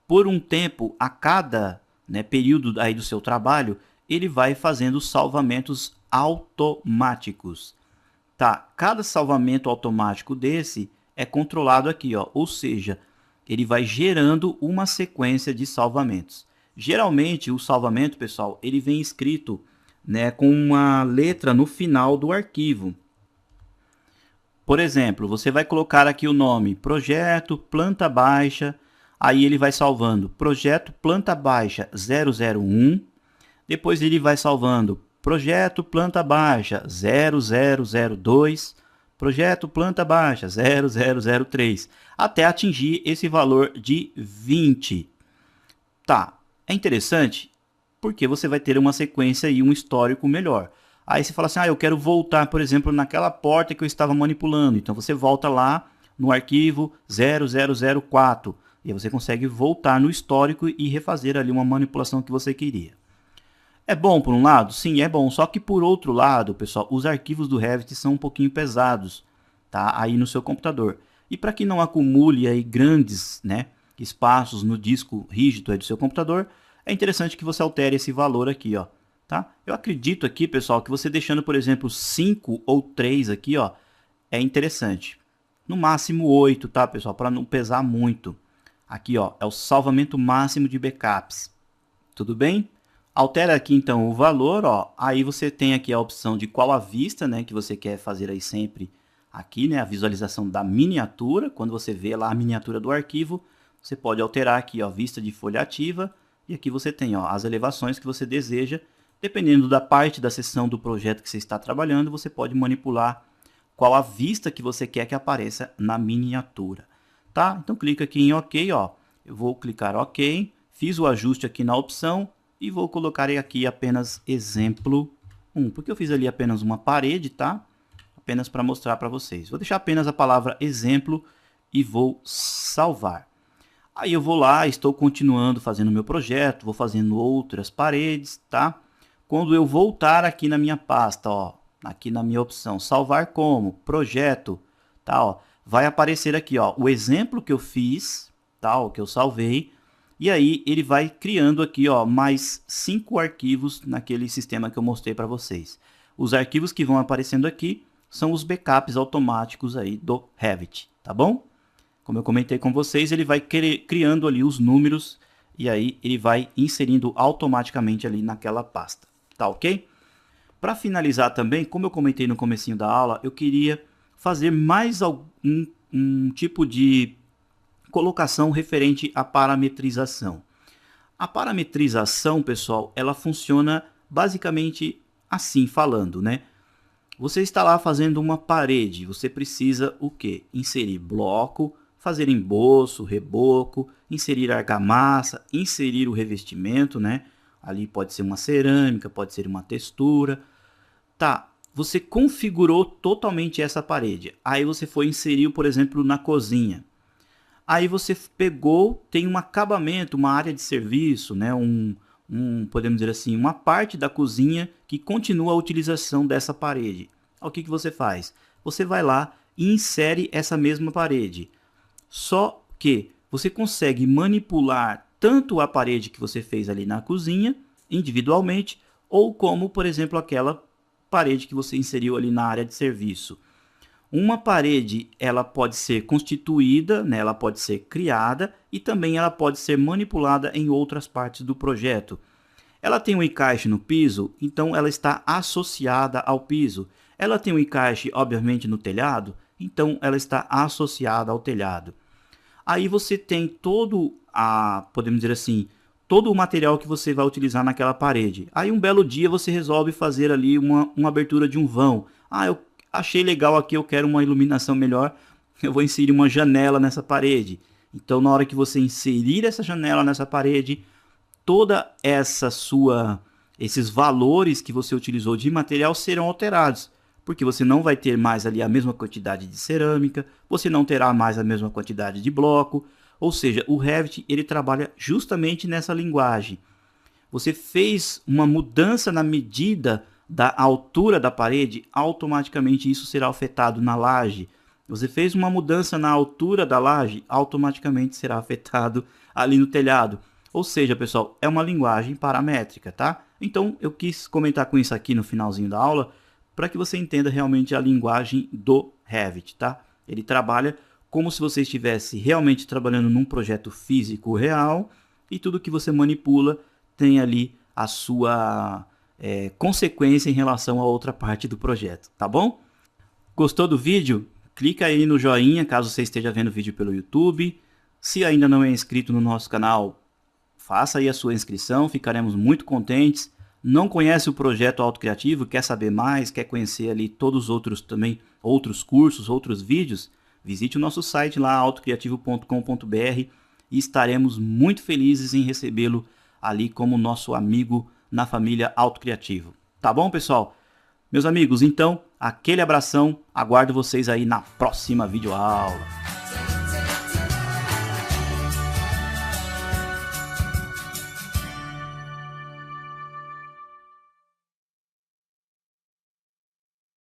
A: por um tempo, a cada, né, período aí do seu trabalho, ele vai fazendo salvamentos automáticos. Tá? Cada salvamento automático desse é controlado aqui, ó, ou seja, ele vai gerando uma sequência de salvamentos. Geralmente, o salvamento, pessoal, ele vem escrito, né, com uma letra no final do arquivo. Por exemplo, você vai colocar aqui o nome projeto planta baixa, aí ele vai salvando projeto planta baixa 001, depois ele vai salvando projeto planta baixa 0002, projeto planta baixa 0003, até atingir esse valor de 20. Tá, é interessante porque você vai ter uma sequência e um histórico melhor. Aí você fala assim, eu quero voltar, por exemplo, naquela porta que eu estava manipulando. Então você volta lá no arquivo 0004 e você consegue voltar no histórico e refazer ali uma manipulação que você queria. É bom por um lado? Sim, é bom. Só que por outro lado, pessoal, os arquivos do Revit são um pouquinho pesados, tá? Aí no seu computador. E para que não acumule aí grandes, né, espaços no disco rígido aí do seu computador, é interessante que você altere esse valor aqui, ó, tá? Eu acredito aqui, pessoal, que você deixando, por exemplo, 5 ou 3 aqui, ó, é interessante. No máximo 8, tá, pessoal? Para não pesar muito. Aqui, ó, é o salvamento máximo de backups. Tudo bem? Altera aqui então o valor, ó. Aí você tem aqui a opção de qual a vista, né, que você quer fazer aí sempre aqui, né, a visualização da miniatura. Quando você vê lá a miniatura do arquivo, você pode alterar aqui, ó, vista de folha ativa, e aqui você tem, ó, as elevações que você deseja. Dependendo da parte da seção do projeto que você está trabalhando, você pode manipular qual a vista que você quer que apareça na miniatura, tá? Então clica aqui em OK, ó. Eu vou clicar OK, fiz o ajuste aqui na opção e vou colocar aqui apenas exemplo 1, porque eu fiz ali apenas uma parede, tá? Apenas para mostrar para vocês. Vou deixar apenas a palavra exemplo e vou salvar. Aí eu vou lá, estou continuando fazendo meu projeto, vou fazendo outras paredes, tá? Quando eu voltar aqui na minha pasta, ó, aqui na minha opção, salvar como, projeto, tá, ó, vai aparecer aqui, ó, o exemplo que eu fiz, tá, o que eu salvei, e aí ele vai criando aqui, ó, mais 5 arquivos naquele sistema que eu mostrei para vocês. Os arquivos que vão aparecendo aqui são os backups automáticos aí do Revit, tá bom? Como eu comentei com vocês, ele vai criando ali os números e aí ele vai inserindo automaticamente ali naquela pasta, tá ok? Para finalizar também, como eu comentei no comecinho da aula, eu queria fazer mais um tipo de colocação referente à parametrização. A parametrização, pessoal, ela funciona basicamente assim, falando, né? Você está lá fazendo uma parede, você precisa o quê? Inserir bloco, fazer emboço, reboco, inserir argamassa, inserir o revestimento, né? Ali pode ser uma cerâmica, pode ser uma textura. Tá, você configurou totalmente essa parede. Aí você foi inserir, por exemplo, na cozinha. Aí você pegou, tem um acabamento, uma área de serviço, né? Podemos dizer assim, uma parte da cozinha que continua a utilização dessa parede. O que você faz? Você vai lá e insere essa mesma parede. Só que você consegue manipular tanto a parede que você fez ali na cozinha, individualmente, ou como, por exemplo, aquela parede que você inseriu ali na área de serviço. Uma parede, ela pode ser constituída, né, ela pode ser criada e também ela pode ser manipulada em outras partes do projeto. Ela tem um encaixe no piso, então ela está associada ao piso. Ela tem um encaixe, obviamente, no telhado, então ela está associada ao telhado. Aí você tem podemos dizer assim, todo o material que você vai utilizar naquela parede. Aí um belo dia você resolve fazer ali uma abertura de um vão. Ah, eu achei legal aqui, eu quero uma iluminação melhor, eu vou inserir uma janela nessa parede. Então na hora que você inserir essa janela nessa parede, toda esses valores que você utilizou de material serão alterados, porque você não vai ter mais ali a mesma quantidade de cerâmica, você não terá mais a mesma quantidade de bloco, ou seja, o Revit ele trabalha justamente nessa linguagem. Você fez uma mudança na medida da altura da parede, automaticamente isso será afetado na laje. Você fez uma mudança na altura da laje, automaticamente será afetado ali no telhado. Ou seja, pessoal, é uma linguagem paramétrica, tá? Então, eu quis comentar com isso aqui no finalzinho da aula, para que você entenda realmente a linguagem do Revit, tá? Ele trabalha como se você estivesse realmente trabalhando num projeto físico real e tudo que você manipula tem ali a sua consequência em relação a outra parte do projeto, tá bom? Gostou do vídeo? Clica aí no joinha caso você esteja vendo o vídeo pelo YouTube. Se ainda não é inscrito no nosso canal, faça aí a sua inscrição, ficaremos muito contentes. Não conhece o projeto Auto Criativo, quer saber mais, quer conhecer ali todos os outros também, outros cursos, outros vídeos, visite o nosso site lá, autocriativo.com.br, e estaremos muito felizes em recebê-lo ali como nosso amigo na família Auto Criativo. Tá bom, pessoal? Meus amigos, então, aquele abração, aguardo vocês aí na próxima videoaula.